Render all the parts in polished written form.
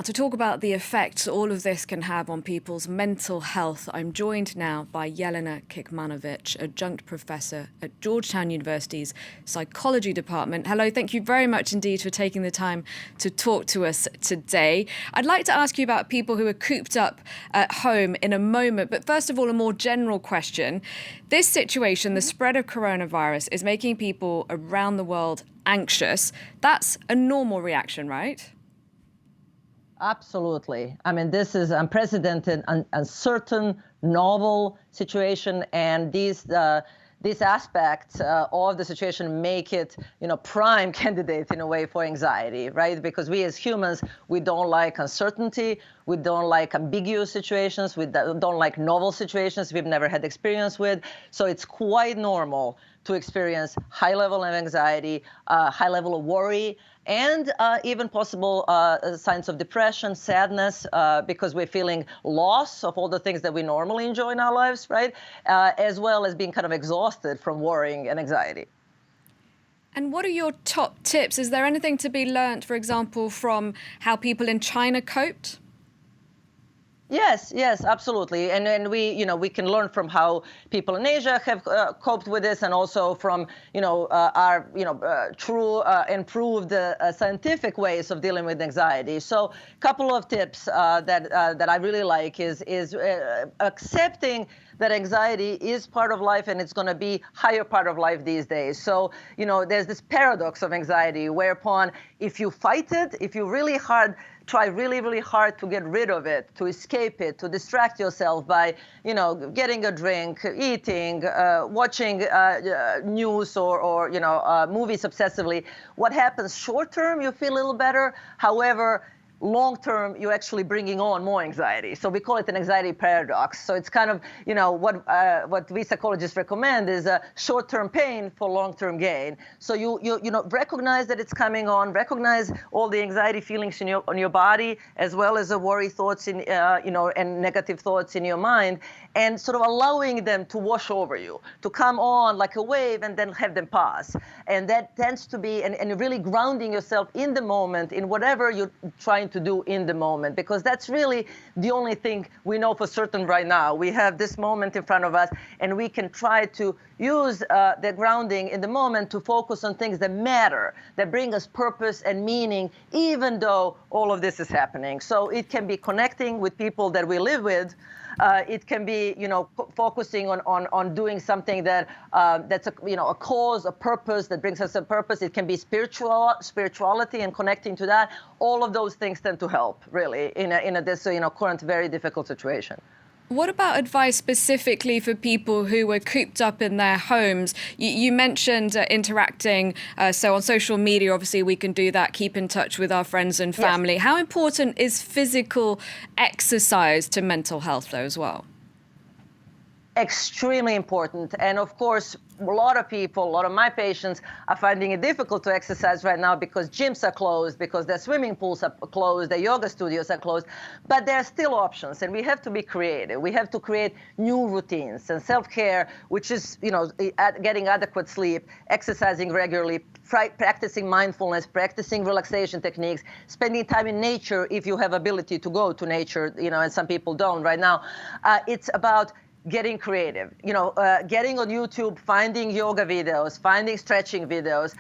to talk about the effects all of this can have on people's mental health, I'm joined now by Jelena Kikmanovic, adjunct professor at Georgetown University's psychology department. Hello, thank you very much indeed for taking the time to talk to us today. I'd like to ask you about people who are cooped up at home in a moment, but first of all, a more general question. This situation, the spread of coronavirus, is making people around the world anxious. That's a normal reaction, right? Absolutely. I mean, this is unprecedented, uncertain, novel situation, and these aspects of the situation make it, prime candidate in a way for anxiety, right? Because we as humans, we don't like uncertainty, we don't like ambiguous situations, we don't like novel situations we've never had experience with. So it's quite normal to experience high level of anxiety, high level of worry, and even possible signs of depression, sadness, because we're feeling loss of all the things that we normally enjoy in our lives, right? As well as being kind of exhausted from worrying and anxiety. And what are your top tips? Is there anything to be learned, for example, from how people in China coped? Yes, absolutely. And we can learn from how people in Asia have coped with this, and also from, our, true improved scientific ways of dealing with anxiety. So a couple of tips that I really like is accepting that anxiety is part of life, and it's going to be higher part of life these days. So, there's this paradox of anxiety, whereupon if you fight it, if you try really, really hard to get rid of it, to escape it, to distract yourself by, getting a drink, eating, watching news or movies obsessively. What happens short term, you feel a little better. However, long term, you're actually bringing on more anxiety. So we call it an anxiety paradox. So it's kind of, what we psychologists recommend is a short-term pain for long-term gain. So you recognize that it's coming on, recognize all the anxiety feelings on your body, as well as the worry thoughts and negative thoughts in your mind, and sort of allowing them to wash over you, to come on like a wave and then have them pass. And that tends to be, and really grounding yourself in the moment, in whatever you're trying to do in the moment, because that's really the only thing we know for certain right now. We have this moment in front of us, and we can try to use the grounding in the moment to focus on things that matter, that bring us purpose and meaning, even though all of this is happening. So it can be connecting with people that we live with. It can be, focusing on doing something that's a cause, a purpose that brings us a purpose. It can be spirituality and connecting to that. All of those things tend to help, really, in this current very difficult situation. What about advice specifically for people who are cooped up in their homes? You mentioned interacting. So on social media, obviously, we can do that, keep in touch with our friends and family. Yes. How important is physical exercise to mental health, though, as well? Extremely important. And of course, a lot of my patients are finding it difficult to exercise right now because gyms are closed, because their swimming pools are closed, their yoga studios are closed. But there are still options, and we have to be creative. We have to create new routines, and self-care, which is, getting adequate sleep, exercising regularly, practicing mindfulness, practicing relaxation techniques, spending time in nature if you have ability to go to nature, and some people don't right now. It's about getting creative, getting on YouTube, finding yoga videos, finding stretching videos,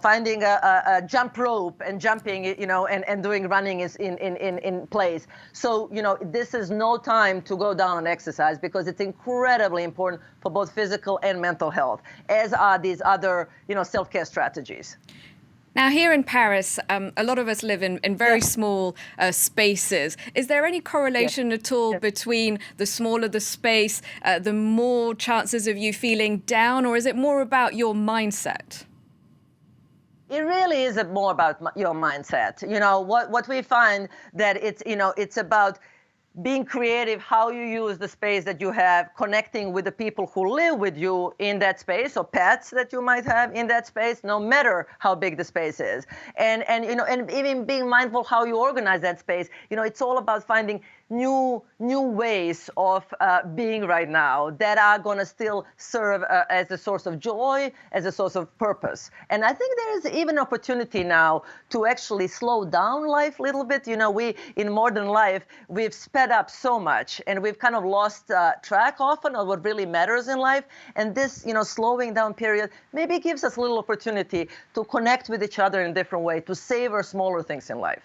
finding a jump rope and jumping, and doing running is in place. So, this is no time to go down on exercise, because it's incredibly important for both physical and mental health, as are these other, self-care strategies. Now, here in Paris, a lot of us live in very small spaces. Is there any correlation at all between the smaller the space, the more chances of you feeling down, or is it more about your mindset? It really is more about your mindset. What we find that it's about being creative, how you use the space that you have, connecting with the people who live with you in that space, or pets that you might have in that space, no matter how big the space is. And even being mindful how you organize that space. It's all about finding new ways of being right now that are going to still serve as a source of joy, as a source of purpose. And I think there is even opportunity now to actually slow down life a little bit. We in modern life, we've sped up so much, and we've kind of lost track often of what really matters in life. And this, slowing down period maybe gives us a little opportunity to connect with each other in a different way, to savor smaller things in life.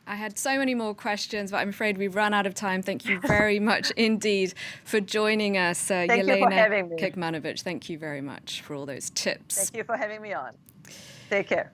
I had so many more questions, but I'm afraid we've run out of time. Thank you very much indeed for joining us, Thank you for having me. Kikmanovic. Thank you very much for all those tips. Thank you for having me on. Take care.